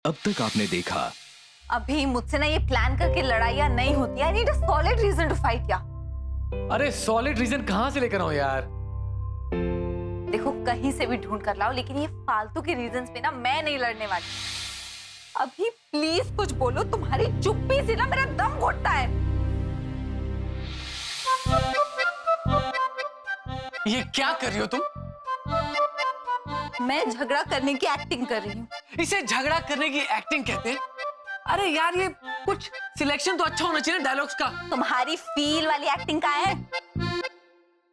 अब तक आपने देखा। अभी मुझसे ना ये प्लान करके लड़ाइयाँ नहीं होती। I need a solid reason to fight. या अरे सॉलिड रीजन कहाँ से लेकर आऊं यार? देखो कहीं से भी ढूंढ कर लाओ, लेकिन ये फालतू के रीजंस पे ना मैं नहीं लड़ने वाली। अभी प्लीज कुछ बोलो, तुम्हारी चुप्पी से ना मेरा दम घुटता है। ये क्या कर रही हो तुम? मैं झगड़ा करने की एक्टिंग कर रही हूँ। इसे झगड़ा करने की एक्टिंग कहते हैं? अरे यार ये कुछ सिलेक्शन तो अच्छा होना चाहिए डायलॉग्स का। तुम्हारी फील वाली एक्टिंग का है।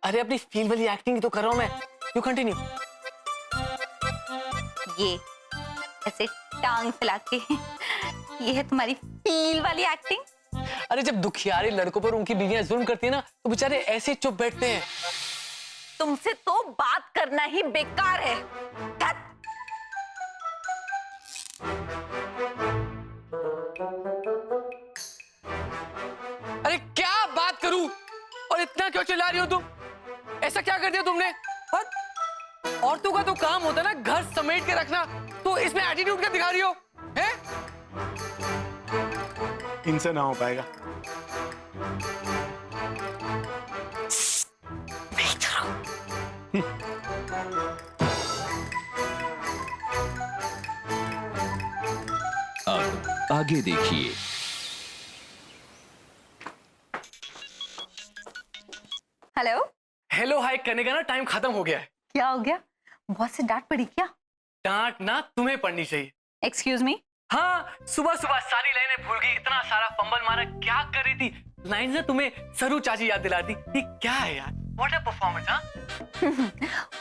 अरे अपनी फील वाली एक्टिंग तो कर रहा हूं मैं। You continue. ये ऐसे टांग फैला के, ये है तुम्हारी फील वाली एक्टिंग। अरे जब दुखियारे लड़कों पर उनकी बीवियां जुल्म करती है ना, तो बेचारे ऐसे चुप बैठते हैं। तुमसे तो बात करना ही बेकार है। धत। अरे क्या बात करूं? और इतना क्यों चिल्ला रही हो तुम? ऐसा क्या कर दिया तुमने? औरतों का तो काम होता है ना घर समेट के रखना, तो इसमें एटीट्यूड क्या दिखा रही हो? हैं? इनसे ना हो पाएगा। अब आगे देखिए। हेलो। हेलो हाय करने का ना टाइम खत्म हो गया है। क्या हो गया? बहुत से डांट पड़ी क्या? डांट ना तुम्हें पड़नी चाहिए। Excuse me. हाँ, सुबह सुबह सारी लाइनें भूल गई, इतना सारा फंबल मारा, क्या कर रही थी? लाइन से तुम्हें सरू चाची याद दिलाती। ये क्या है यार? What a performance. हाँ,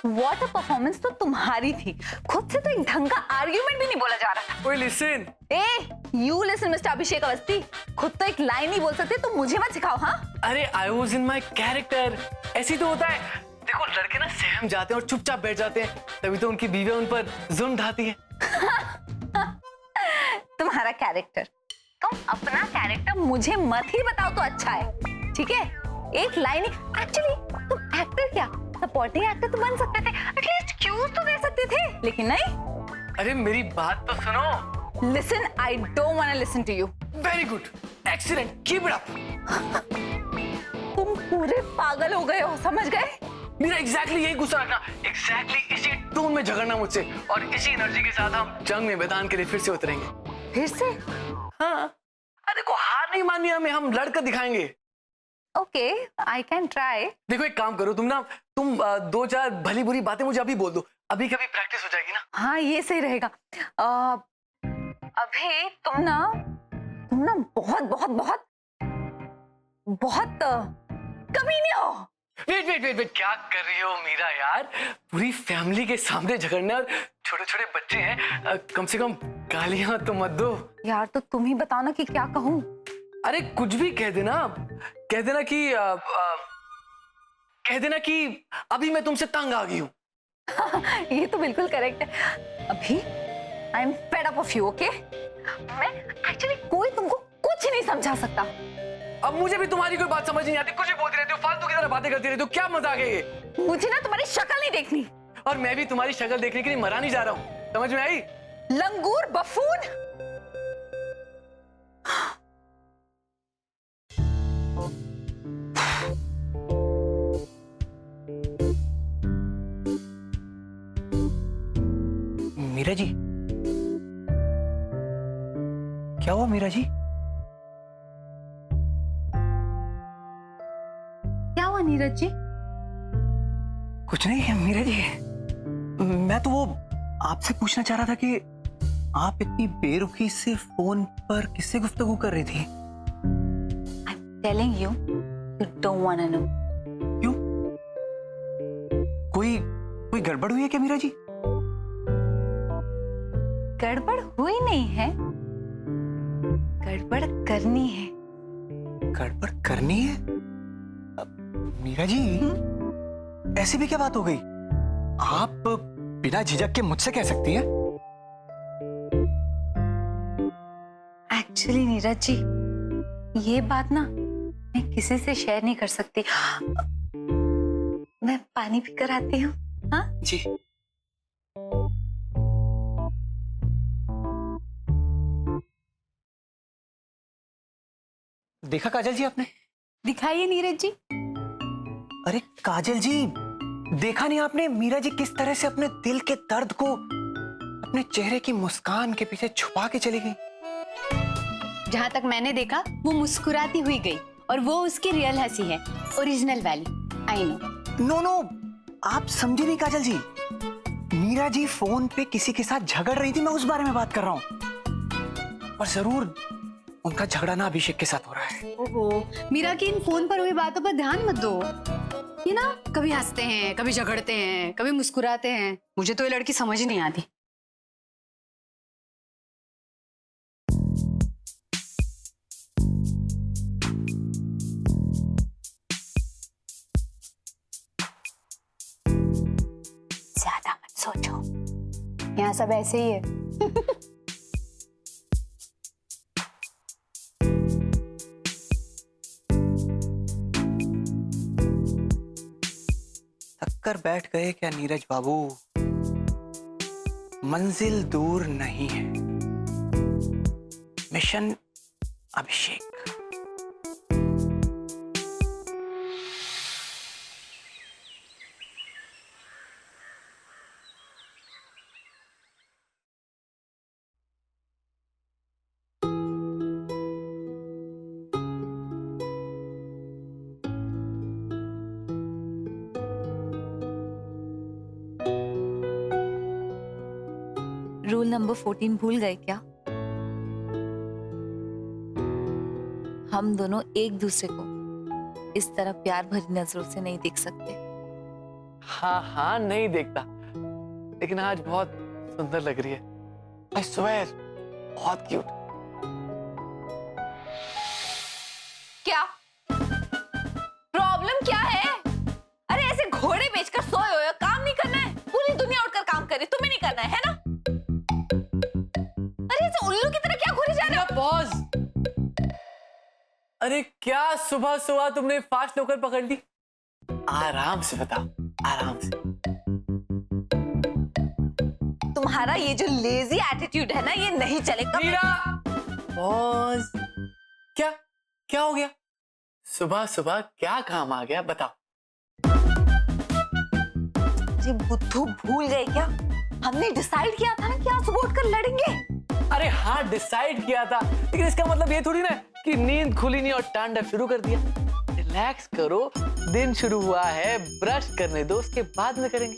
व्हाट अ परफॉर्मेंस तो तुम्हारी थी। खुद से तो एक ढंग का आर्ग्यूमेंट भी नहीं बोला जा रहा था। ओए लिसन। यू लिसन मिस्टर अभिषेक अवस्थी। खुद तो एक लाइन नहीं बोल सकते तो मुझे मत सिखाओ। हाँ, अरे I was in my character. ऐसी तो होता है। देखो लड़के ना सहम जाते हैं और चुपचाप बैठ जाते हैं, तभी तो उनकी बीवियां उन पर जुल्म ढाती है। तुम्हारा कैरेक्टर, तुम अपना कैरेक्टर मुझे मत ही बताओ तो अच्छा है, ठीक है? एक लाइन ही। एक्चुअली तुम एक्टर क्या, सपोर्टिंग एक्टर तो बन सकते थे, एटलीस्ट क्यूट तो दे सकते थे, लेकिन नहीं। अरे मेरी बात तो सुनो। Listen, I don't want to listen to you. Very good, excellent, keep it up. तुम पूरे पागल हो गए हो, समझ गए? मेरा एग्जैक्टली यही गुस्सा रखना, एग्जैक्टली इसी टोन में झगड़ना मुझसे, और इसी एनर्जी के साथ हम जंग में मैदान के लिए फिर से उतरेंगे। फिर से? हाँ, अरे को हार नहीं माननी हमें, हम लड़कर दिखाएंगे। Okay, I can try. देखो एक काम करो, तुम दो चार भली बुरी बातें मुझे अभी बोल दो, अभी कभी प्रैक्टिस हो जाएगी ना। हाँ ये सही रहेगा। अभी तुम ना बहुत बहुत बहुत बहुत कमीने हो। वेट, क्या कर रही हो मीरा यार? पूरी फैमिली के सामने झगड़ना, और छोटे छोटे बच्चे हैं, कम से कम गालियां तो मत दो यार। तो तुम ही बताओ ना कि क्या कहूँ। अरे कुछ भी कह देना, कह देना कि अभी मैं तुमसे तंग आ गई हूँ। ये तो बिल्कुल करेक्ट है। अभी I am fed up of you, okay? मैं एक्चुअली कोई तुमको कुछ नहीं समझा सकता। अब मुझे भी तुम्हारी कोई बात समझ नहीं आती, कुछ भी बोलती रहती हो, फालतू की तरह बातें करती रहती हो, क्या मजाक है ये? मुझे ना तुम्हारी शक्ल नहीं देखनी। और मैं भी तुम्हारी शक्ल देखने के लिए मरा नहीं जा रहा हूँ, समझ में आई? लंगूर बफून। मीरा जी, क्या हुआ मीरा जी? क्या हुआ नीरज जी? कुछ नहीं मीरा जी, मैं तो वो आपसे पूछना चाह रहा था कि आप इतनी बेरुखी से फोन पर किससे गुफ्तगू कर रही थी? I am telling you, you don't want to know. क्यों? कोई गड़बड़ हुई है क्या मीरा जी? गड़बड़ हुई नहीं है, गड़बड़ करनी है। गड़बड़ करनी है? मीरा जी, ऐसी भी क्या बात हो गई? आप बिना झिझक के मुझसे कह सकती हैं। एक्चुअली नीरज जी, ये बात ना मैं किसी से शेयर नहीं कर सकती। मैं पानी पीकर आती हूँ। हाँ जी। देखा काजल जी आपने? दिखाइए नीरज जी। अरे काजल जी, देखा नहीं आपने मीरा जी किस तरह से अपने दिल के दर्द को अपने चेहरे की मुस्कान के पीछे छुपा के चली गई? जहाँ तक मैंने देखा वो मुस्कुराती हुई गई और वो उसकी रियल हंसी है, ओरिजिनल वाली। I know. नो, आप समझी नहीं काजल जी। मीरा जी फोन पे किसी के साथ झगड़ रही थी, मैं उस बारे में बात कर रहा हूँ। और जरूर उनका झगड़ा ना अभिषेक के साथ हो रहा है। ओहो, मीरा की इन फोन पर हुई बातों पर ध्यान मत दो। ये ना कभी हंसते हैं, कभी झगड़ते हैं, कभी मुस्कुराते हैं। मुझे तो ये लड़की समझ ही नहीं आती। ज्यादा मत सोचो, यहाँ सब ऐसे ही है। थककर बैठ गए क्या नीरज बाबू? मंजिल दूर नहीं है, मिशन अभिषेक। रूल नंबर 14 भूल गए क्या? हम दोनों एक दूसरे को इस तरह प्यार भरी नजरों से नहीं देख सकते। हाँ नहीं देखता, लेकिन आज बहुत सुंदर लग रही है। आई स्वेयर, बहुत क्यूट। क्या प्रॉब्लम क्या है? अरे ऐसे घोड़े बेचकर सोए हो, काम नहीं करना है? पूरी दुनिया उठकर काम करे, तुम्हें नहीं करना है ना? अरे ऐसे उल्लू की तरह क्या घूरे जा रहे हो? पॉज। अरे क्या सुबह सुबह तुमने फास्ट नौकर पकड़ ली? आराम से बताओ, आराम से। तुम्हारा ये जो लेजी एटीट्यूड है ना, ये नहीं चलेगा। मीरा, पॉज। क्या क्या हो गया? सुबह सुबह क्या काम आ गया बताओ। अरे बुद्धू, भूल गए क्या? हमने डिसाइड किया था ना कि आज सुबह उठकर लड़ेंगे। अरे हाँ, डिसाइड किया था, लेकिन इसका मतलब ये थोड़ी ना कि नींद खुली नहीं और टांडव शुरू कर दिया। रिलैक्स करो, दिन शुरू हुआ है, ब्रश करने दो, उसके बाद में करेंगे।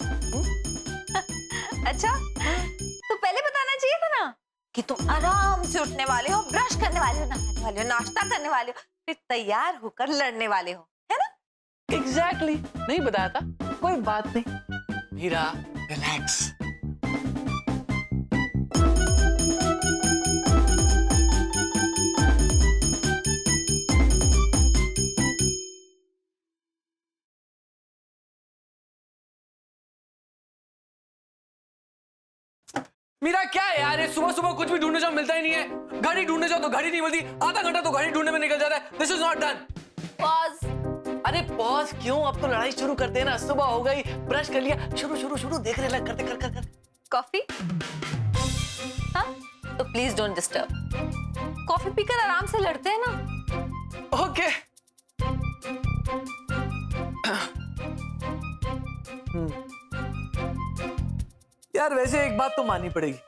अच्छा, तो पहले बताना चाहिए था ना कि तुम आराम से उठने वाले हो, ब्रश करने वाले हो, नहाने वाले हो, नाश्ता करने वाले हो, फिर तैयार होकर लड़ने वाले हो, है ना? एग्जैक्टली, नहीं बताया था, कोई बात नहीं। मीरा, रिलैक्स। मीरा क्या है यार, सुबह सुबह कुछ भी ढूंढने जाओ मिलता ही नहीं है। घड़ी ढूंढने जाओ तो घड़ी नहीं मिलती, आधा घंटा तो घड़ी ढूंढने में निकल जाता है। This is not done. Pause. अरे पॉज क्यों? अब तो लड़ाई शुरू करते हैं ना। सुबह हो गई, ब्रश कर लिया, शुरू देखने लग, करते कर। कॉफी? हाँ, तो प्लीज डोंट डिस्टर्ब। कॉफी पीकर आराम से लड़ते हैं ना। ओके। यार वैसे एक बात तो माननी पड़ेगी,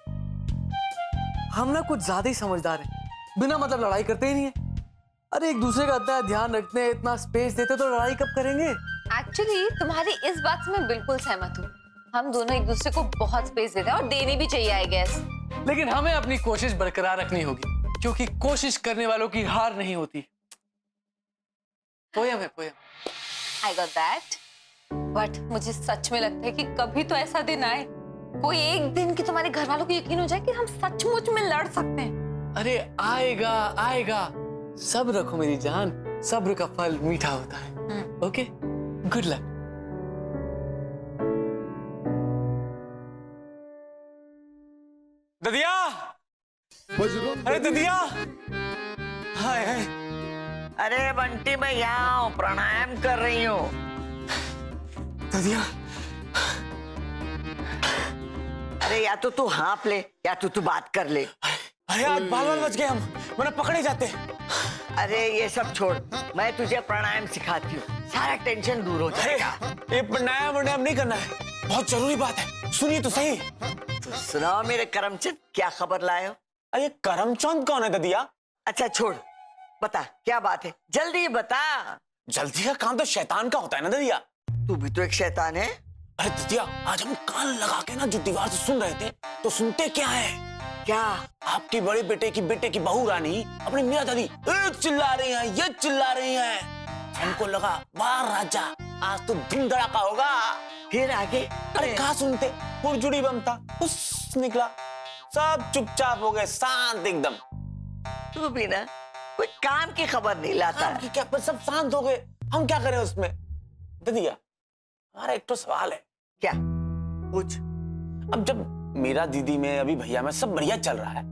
हम ना कुछ ज्यादा ही समझदार हैं, बिना मतलब लड़ाई करते ही नहीं है। अरे एक दूसरे का इतना ध्यान रखते हैं, इतना स्पेस देते, तो लड़ाई कब करेंगे? एक्चुअली तुम्हारी इस बात से मैं बिल्कुल सहमत हूँ। हम दोनों एक दूसरे को बहुत स्पेस देते हैं और देनी भी चाहिए, आई गेस। लेकिन हमें अपनी कोशिश बरकरार रखनी होगी, क्योंकि कोशिश करने वालों की हार नहीं होती। पोयम है, poem. I got that, but मुझे सच में लगता है कि कभी तो ऐसा दिन आए, कोई एक दिन कि तुम्हारे घर वालों को यकीन हो जाए कि हम सचमुच में लड़ सकते हैं। अरे आएगा आएगा, सब्र रखो मेरी जान, सब्र का फल मीठा होता है। Okay, good luck. ददिया, अरे ददिया, हाय हाय। अरे बंटी मैं यहाँ हूँ, प्राणायाम कर रही हूँ। ददिया, अरे या तो तू हाँप ले या तो तू बात कर ले। अरे आज बाल बाल बच गए हम, वरना पकड़े जाते। अरे ये सब छोड़, मैं तुझे प्राणायाम सिखाती हूँ, सारा टेंशन दूर हो जाएगा। ये प्राणायाम नहीं करना है, बहुत जरूरी बात है, सुनिए तो सही। तो सुनाओ मेरे करमचंद, क्या खबर लाए हो? अरे करमचंद कौन है ददिया? अच्छा छोड़, बता क्या बात है, जल्दी बता। जल्दी का काम तो शैतान का होता है ना ददिया। तू भी तो एक शैतान है। अरे ददिया, आज हम कान लगा के ना जो दीवार से सुन रहे थे, तो सुनते क्या है? क्या? आपकी बड़े बेटे की बहू रानी अपनी मियां दादी चिल्ला रही हैं, ये चिल्ला रही हैं। हमको लगा वाह राजा, आज तो धूम धड़ाका होगा। फिर आगे? अरे कहाँ सुनते, पुरजुड़ी बम था, उस निकला, सब चुपचाप हो गए, शांत एकदम। तू भी ना कोई काम की खबर नहीं लाता। काम की क्या, पर सब शांत हो गए, हम क्या करें उसमें? ददिया, हमारा एक तो सवाल है। क्या? पूछ। अब जब मेरा दीदी में, अभी भैया में सब बढ़िया चल रहा है,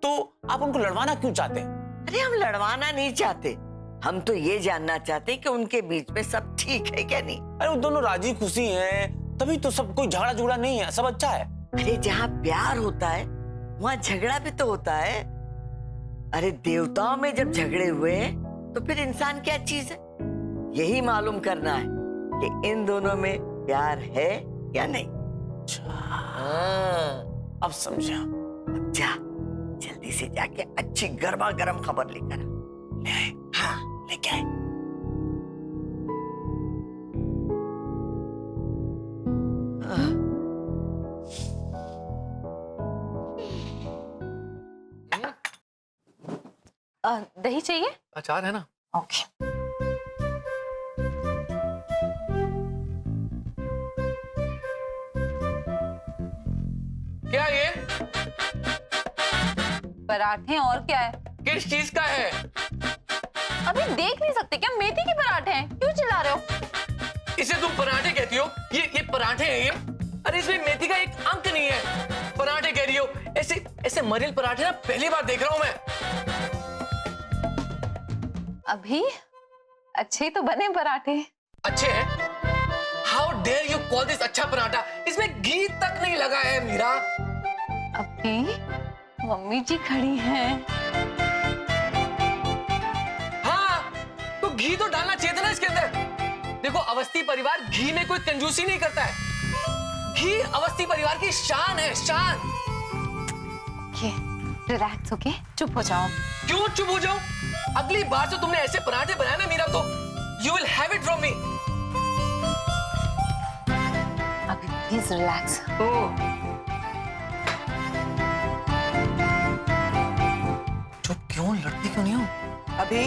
तो आप उनको लड़वाना क्यों चाहते हैं? अरे हम लड़वाना नहीं चाहते, हम तो ये जानना चाहते हैं कि उनके बीच में सब ठीक है क्या नहीं। अरे वो दोनों राजी खुशी हैं, तभी तो सब, कोई झगड़ा झुगड़ा नहीं है, सब अच्छा है। अरे जहाँ प्यार होता है वहाँ झगड़ा भी तो होता है। अरे देवताओं में जब झगड़े हुए तो फिर इंसान क्या चीज है, यही मालूम करना है कि इन दोनों में प्यार है या नहीं। अब समझा। अब जा, जल्दी से जाके अच्छी गर्मा गर्म खबर लेकर आ। ले आए? हाँ लेके आए। दही चाहिए? अचार है ना? ओके। क्या ये? पराठे, और क्या है? किस चीज का है? अभी देख नहीं सकते क्या, मेथी के पराठे हैं, क्यों चिल्ला रहे हो? इसे तुम पराठे कहती हो? ये पराठे हैं ये? अरे इसमें मेथी का एक अंक नहीं है, पराठे कह रही हो? ऐसे ऐसे मरेल पराठे ना पहली बार देख रहा हूं मैं। अभी अच्छे ही तो बने पराठे। अच्छे हैं? How dare you call this अच्छा पराठा? इसमें घी तक नहीं लगा है मीरा। अभी मम्मी जी खड़ी हैं। हाँ, तो घी तो डालना चाहिए था ना इसके अंदर। देखो अवस्थी परिवार घी में कोई कंजूसी नहीं करता है, घी अवस्थी परिवार की शान है, शान। ओके, रिलैक्स होके चुप हो जाओ। क्यों चुप हो जाऊं? अगली बार से तुमने ऐसे पराठे बनाए ना मीरा, तो you will have it from me. अभी प्लीज रिलैक्स। चुप क्यों, लड़ती क्यों नहीं हो? अभी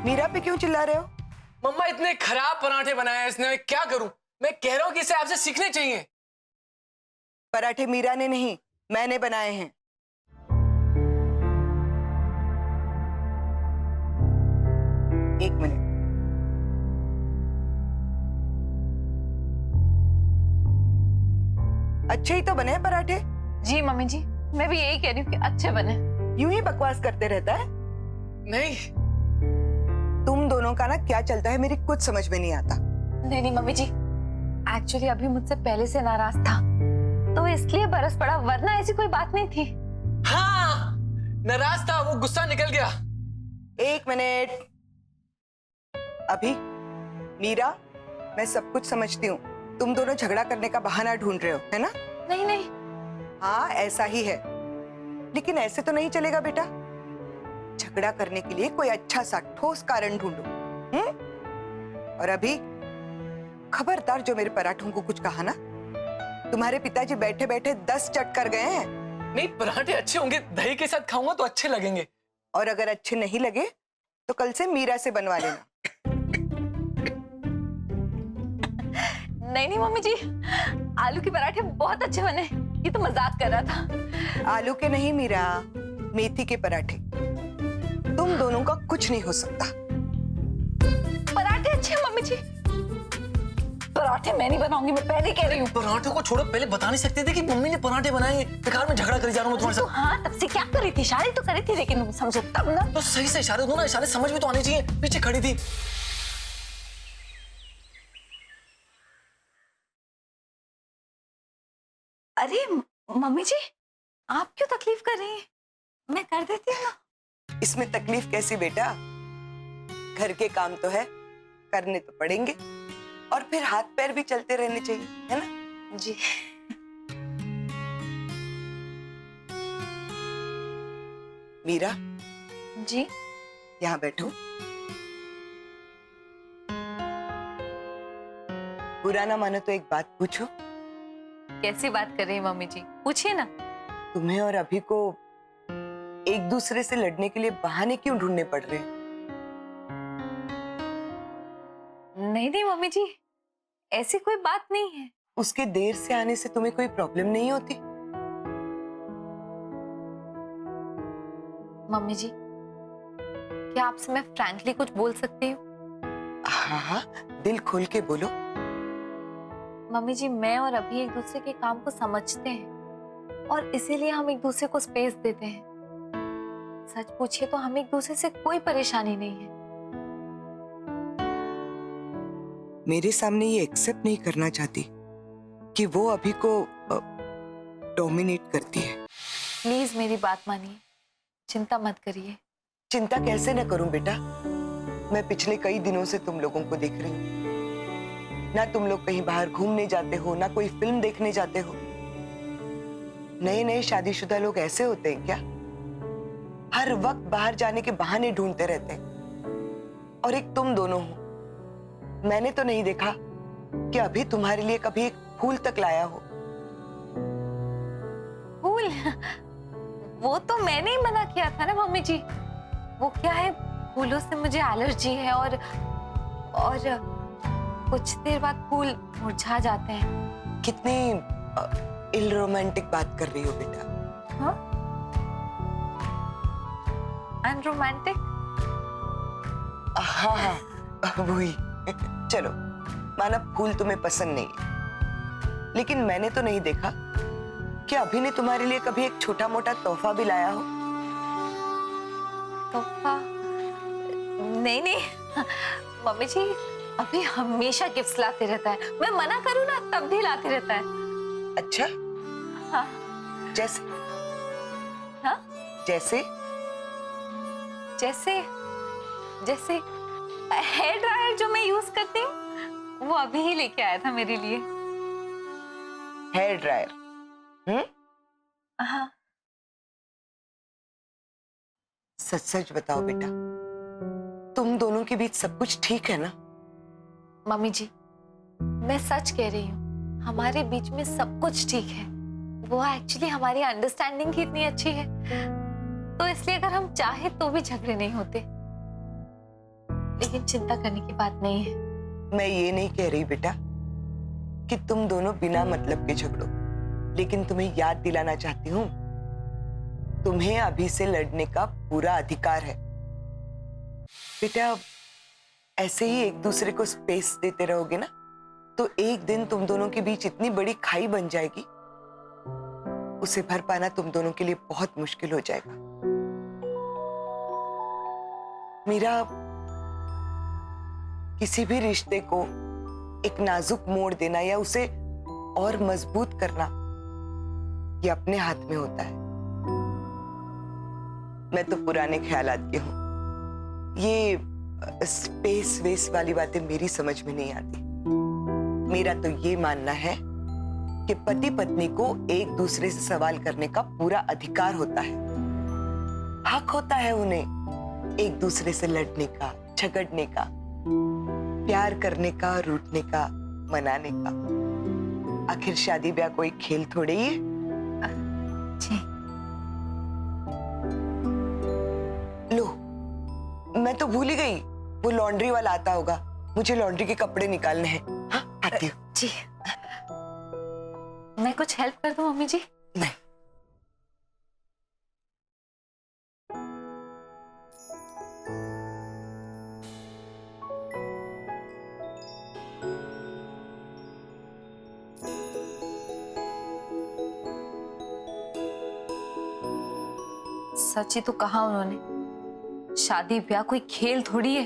मीरा पे क्यों चिल्ला रहे हो? मम्मा इतने खराब पराठे बनाए हैं इसने, मैं क्या करूं? मैं कह रहा हूं कि इसे आपसे सीखने चाहिए। पराठे मीरा ने नहीं, मैंने बनाए हैं। एक मिनट। अच्छे ही तो बने हैं पराठे। जी मम्मी जी, मैं भी यही कह रही हूँ कि अच्छे बने। यूं ही बकवास करते रहता है। नहीं तुम दोनों का ना क्या चलता है मेरी कुछ समझ में नहीं आता। नहीं मम्मी जी, एक्चुअली अभी मुझसे पहले से नाराज था, तो इसलिए बरस पड़ा, वरना ऐसी कोई बात नहीं थी। हाँ, नाराज था, वो गुस्सा निकल गया। एक मिनट। अभी मीरा, मैं सब कुछ समझती हूँ, तुम दोनों झगड़ा करने का बहाना ढूंढ रहे हो, है ना? नहीं। हाँ ऐसा ही है, लेकिन ऐसे तो नहीं चलेगा बेटा। झगड़ा करने के लिए कोई अच्छा सा ठोस कारण ढूंढो। और अभी खबरदार जो मेरे पराठों को कुछ कहा ना, तुम्हारे पिताजी बैठे बैठे 10 चट कर गए हैं। नहीं, पराठे अच्छे होंगे, दही के साथ खाऊंगा तो अच्छे लगेंगे। और अगर अच्छे नहीं लगे तो कल से मीरा से बनवा लेना। नहीं मम्मी जी, आलू के पराठे बहुत अच्छे बने, ये तो मजाक कर रहा था। आलू के नहीं मीरा, मेथी के पराठे। तुम दोनों का कुछ नहीं हो सकता। पराठे अच्छे हैं मम्मी जी। पराठे मैं नहीं बनाऊंगी, मैं पहले कह रही हूँ। पराठों को छोड़ो, पहले बता नहीं सकते थे कि मम्मी ने पराठे बनाए? बेकार में झगड़ा करी जा रहा हूँ तुम्हारे तो साथ। हाँ, तब से क्या कर रही थी? इशारे तो करी थी, लेकिन तुम समझो तब ना। तो सही से इशारे दो ना, इशारे समझ में तो आने चाहिए। पीछे खड़ी थी। अरे मम्मी जी, आप क्यों तकलीफ कर रही हैं? मैं कर देती हूँ ना। इसमें तकलीफ कैसी बेटा? घर के काम तो है, करने तो पड़ेंगे, और फिर हाथ पैर भी चलते रहने चाहिए, है ना? जी। मीरा, जी। यहाँ बैठो। बुरा ना मानो तो एक बात पूछो। कैसी बात कर रही हैं मम्मी जी? पूछिए ना। तुम्हें और अभी को एक दूसरे से लड़ने के लिए बहाने क्यों ढूंढने पड़ रहे हैं? नहीं नहीं मम्मी जी, ऐसी कोई बात नहीं है। उसके देर से आने से तुम्हें कोई प्रॉब्लम नहीं होती? मम्मी जी, क्या आपसे मैं फ्रैंकली कुछ बोल सकती हूँ? हाँ हाँ, दिल खोल के बोलो। मम्मी जी, मैं और अभी एक दूसरे के काम को समझते हैं और इसीलिए हम एक दूसरे को स्पेस देते हैं। सच पूछिए तो हमें एक दूसरे से कोई परेशानी नहीं है। मेरे सामने ये एक्सेप्ट नहीं करना चाहती कि वो अभी को डोमिनेट करती है। प्लीज मेरी बात मानिए, चिंता मत करिए। चिंता कैसे न करूं बेटा? मैं पिछले कई दिनों से तुम लोगों को देख रही हूँ। ना तुम लोग कहीं बाहर घूमने जाते हो, ना कोई फिल्म देखने जाते हो। नए नए शादीशुदा लोग ऐसे होते हैं क्या? हर वक्त बाहर जाने के बहाने ढूंढते रहते हैं। और एक तुम दोनों हो। मैंने तो नहीं देखा कि अभी तुम्हारे लिए कभी एक फूल तक लाया हो। फूल? वो तो मैंने ही मना किया था ना मम्मी जी। वो क्या है, फूलों से मुझे एलर्जी है और कुछ देर बाद फूल मुरझा जाते हैं। कितनी इल रोमांटिक बात कर रही हो बेटा। हाँ? अनरोमांटिक? हाँ हाँ, वही। चलो, माना फूल तुम्हें पसंद नहीं है, लेकिन मैंने तो नहीं देखा कि अभी ने तुम्हारे लिए कभी एक छोटा मोटा तोहफा भी लाया हो। तोहफा? नहीं नहीं मम्मी जी, अभी हमेशा गिफ्ट्स लाते रहता है। मैं मना करूँ ना तब भी लाते रहता है। अच्छा? हाँ। जैसे? हाँ? जैसे? जैसे जैसे हेयर ड्रायर जो मैं यूज करती हूँ, वो अभी ही लेके आया था मेरे लिए। Hair dryer? हाँ। सच सच बताओ बेटा, तुम दोनों के बीच सब कुछ ठीक है ना? मम्मी जी, मैं सच कह रही हूँ, हमारे बीच में सब कुछ ठीक है। वो एक्चुअली हमारी अंडरस्टैंडिंग ही इतनी अच्छी है, तो इसलिए अगर हम चाहे तो भी झगड़े नहीं होते। लेकिन चिंता करने की बात नहीं है। मैं ये नहीं कह रही बेटा कि तुम दोनों बिना मतलब के झगड़ो, लेकिन तुम्हें याद दिलाना चाहती हूँ, तुम्हें अभी से लड़ने का पूरा अधिकार है। बेटा, ऐसे ही एक दूसरे को स्पेस देते रहोगे ना, तो एक दिन तुम दोनों के बीच इतनी बड़ी खाई बन जाएगी, उसे भर पाना तुम दोनों के लिए बहुत मुश्किल हो जाएगा। मेरा किसी भी रिश्ते को एक नाजुक मोड़ देना या उसे और मजबूत करना, ये अपने हाथ में होता है। मैं तो पुराने ख्यालात की हूं। ये स्पेस वेस वाली बातें मेरी समझ में नहीं आती। मेरा तो ये मानना है कि पति पत्नी को एक दूसरे से सवाल करने का पूरा अधिकार होता है। हक होता है उन्हें एक दूसरे से लड़ने का, झगड़ने का, प्यार करने का, रूठने का, मनाने का। आखिर शादी ब्याह कोई खेल थोड़े ही है। जी। लो, मैं तो भूल ही गई, वो लॉन्ड्री वाला आता होगा, मुझे लॉन्ड्री के कपड़े निकालने हैं। हाँ, आती हूँ। जी। मैं कुछ हेल्प कर दूं मम्मी जी? नहीं। सच ही तो कहा उन्होंने, शादी ब्याह कोई खेल थोड़ी है।